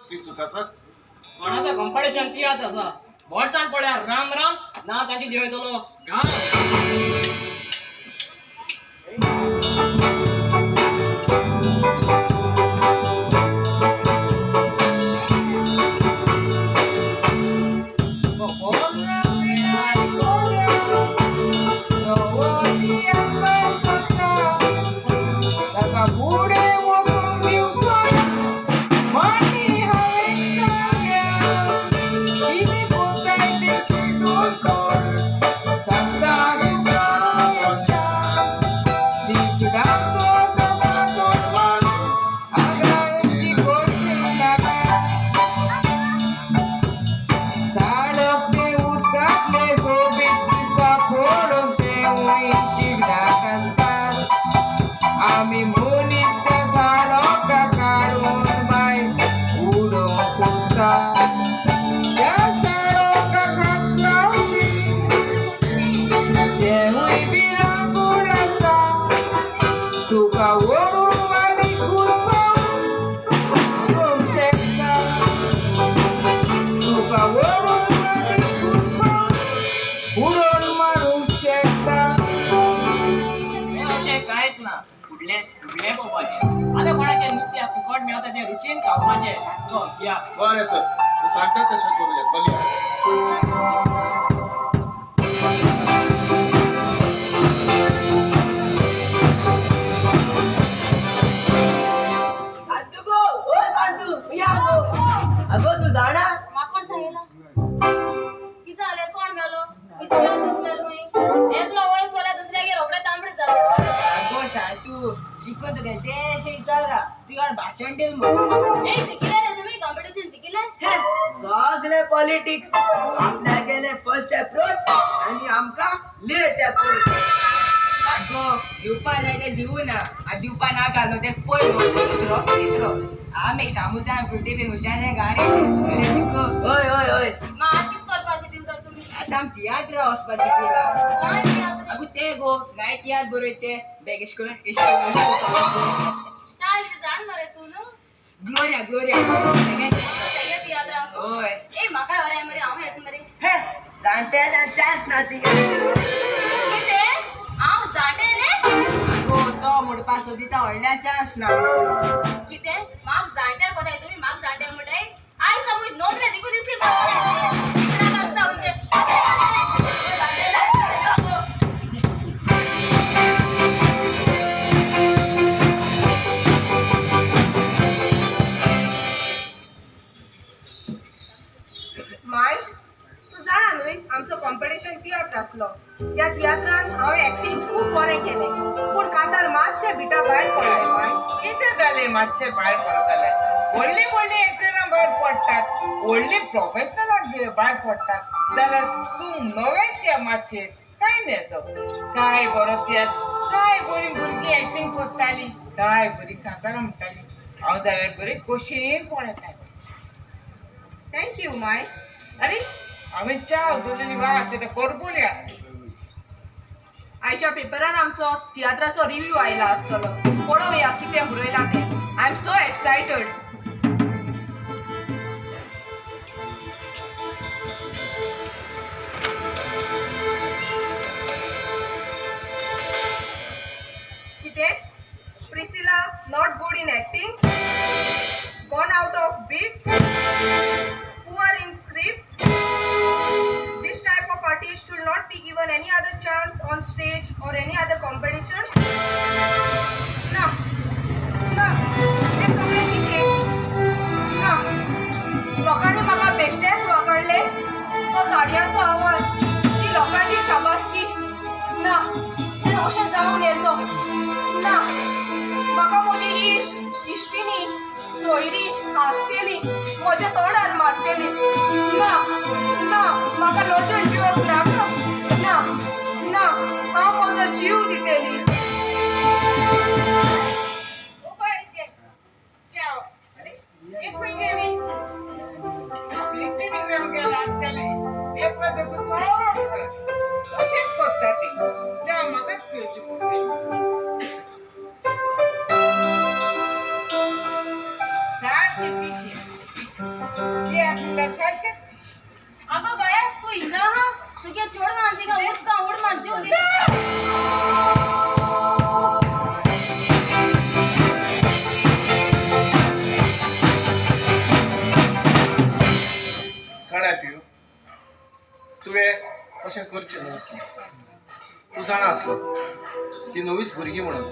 कसली चूक आसा कोणाचं कॉम्पिटिशन ती आत असा बोडचान पळ्या राम राम ना ताची देवयतलो घाम आता कोणाचे नुसते फुकट मिळतात ते रुचीन खावपाचे या बरें तर तूं सांगता तशें करूया चलया अगो तू जाणा माकोण सांगेला की झाले कोण मेलो विचारा दिसमेल मी एकलो वय सोला दुसऱ्यागे रोकडे तांबडे जालो अगो शांतू शिकत रे ते विचारला तुला भाषण दे ए जिकिले रे तुम्ही कॉम्पिटिशन जिकिले सगळे पॉलिटिक्स आपल्या गेले फर्स्ट अप्रोच आणि आमका लेट अप्रोच अगो दिवपा जाय ते दिवू ना दिवपा ना घालो ते पयलो तिसरो आम एक सामोसा फ्रुटी बीन हुशार गाडी अरे चिको ओय ओय ओय मग आज कित करपाचे दिल तर तुम्ही आता आम तियात्र वचपाचे केला कोण तियात्र अगो ते गो नायट याद बरोयते बेगेश करून इश्क स्टाईल रे जाण मरे तू नो ग्लोरिया ग्लोरिया सगळे तियात्र ओय ए माका वरे मरे आव हेत मरे हे जाणटेला चान्स ना ती किते आव जाटे रे अगो तो मुडपा सोदिता व्हडल्या चान्स ना किते माग जाटे कोताय तुम्ही माग जाटे म्हणताय आई समज नोज रे दिकू दिसली इकडे असता म्हणजे माय तू जाणा न्हय आमचो कॉम्पिटिशन तियात्र आसलो त्या तियात्रान हांवें एक्टिंग खूब बरें केलें पूण कांतार मातशें बिटा भायर पडलें माय कितें जालें मातशें भायर पडटलें व्हडली एक्टरां भायर पडटात व्हडली प्रोफेशनलाक भायर पडटात जाल्यार तूं नवेंचे मातशें काय न्हेजो काय बरो तियात्र काय बरी भुरगीं एक्टिंग करतालीं काय बरी कांतारां म्हणटालीं हांव जाल्यार बरी खोशेन पळयतालें थँक्यू माय अरे हांवें च्या उदरलेली वा आसता करपुली आसता आयच्या पेपरान आमचो तियात्राचो रिव्ह्यू आयला आसतलो पळोवया कितें बरयलां तें आय एम सो एक्सायटेड कितें Priscilla not good in acting gone out of beats poor in script. This type of artist should not be given any other chance on stage or any other competition. No. हे सगळे किती? ना. लोकांनी म्हाका बेश्टेच वाकडले. तो ताडयांचो आवाज, ती लोकांची शाबासकी. ना. हे अशें जावं नजो. ना. म्हाका म्हजी इश्टिणी सोयरी हांसतेली म्हज्या तोंडार मारतेली ना म्हाका नजर जिवप नाका ना हांव म्हजो जीव दितेली अशेंच करता ती च्या म्हाकाच पिवची पडटली सारकी पिशी सारखे अगं बाया तू हिंगा हा तुझ्या चोड मानते का उड मानची होती साड्या पियो तुवें अशें करचें न्हू तूं जाणा आसलो ती नवीच भुरगीं म्हणून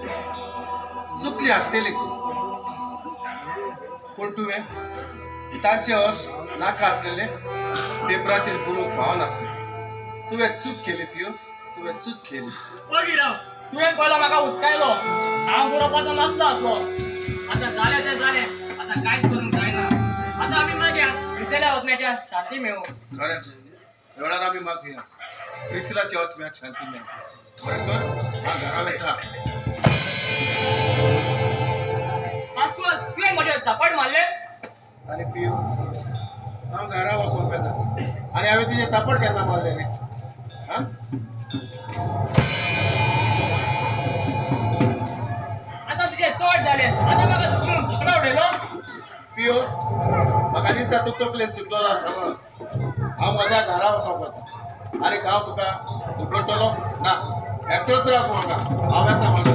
चुकली आसतली ती पूण तुवें तांचे हर्ष नाका आसलेले पेपराचेर बरोवंक फाव नासलें तुवें चूक केली पियो तुवें चूक केली गिराव तुवें पयलो म्हाका हुसकायलो हांव बरोवपाचो नासलो आसलो आतां जालें तें जालें आतां कांयच करूंक जायना आतां आमी मागया विसयल्या वतम्याच्या शांती मेळूं खरेंच वेळार आमी मागुया प्रिसिलाच्या आत्म्याक शांती मेळ बरें तर हांव घरा वयता वास्को तुवें म्हजे थापड मारले आनी पियो हांव घरा वचोंक येता आनी हांवें तुजें तापड केन्ना मारलें रे हां आतां तुजें चड जालें आतां म्हाका दुखून झगडा उडयलो पियो म्हाका दिसता तूं तकलेन सुटलो आसा म्हणून हांव म्हज्या घरा वचोंक वता आनी हांव तुका उकडटलो ना एकटोच राव तूं म्हाका हांव येता म्हाका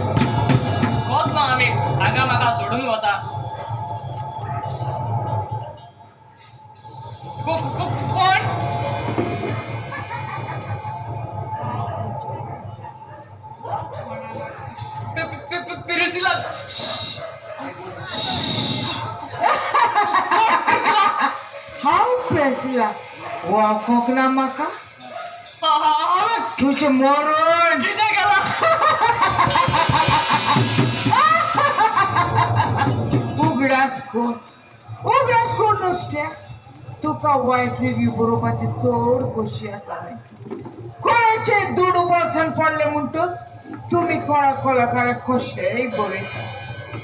वचलो आमी हांगा म्हाका सोडून वता कोण प्रिसिला हांव प्रेसिला वळखोंक ना म्हाका तुजें मरण कितें केलां उगडास कोण नुस्त्या तुका वायट रिव्ह्यू बरोवपाची चड खोशी आसा कोणाचे 2% पडले म्हणटूच तुम्ही कोणा कलाकाराक कशेंय बरयता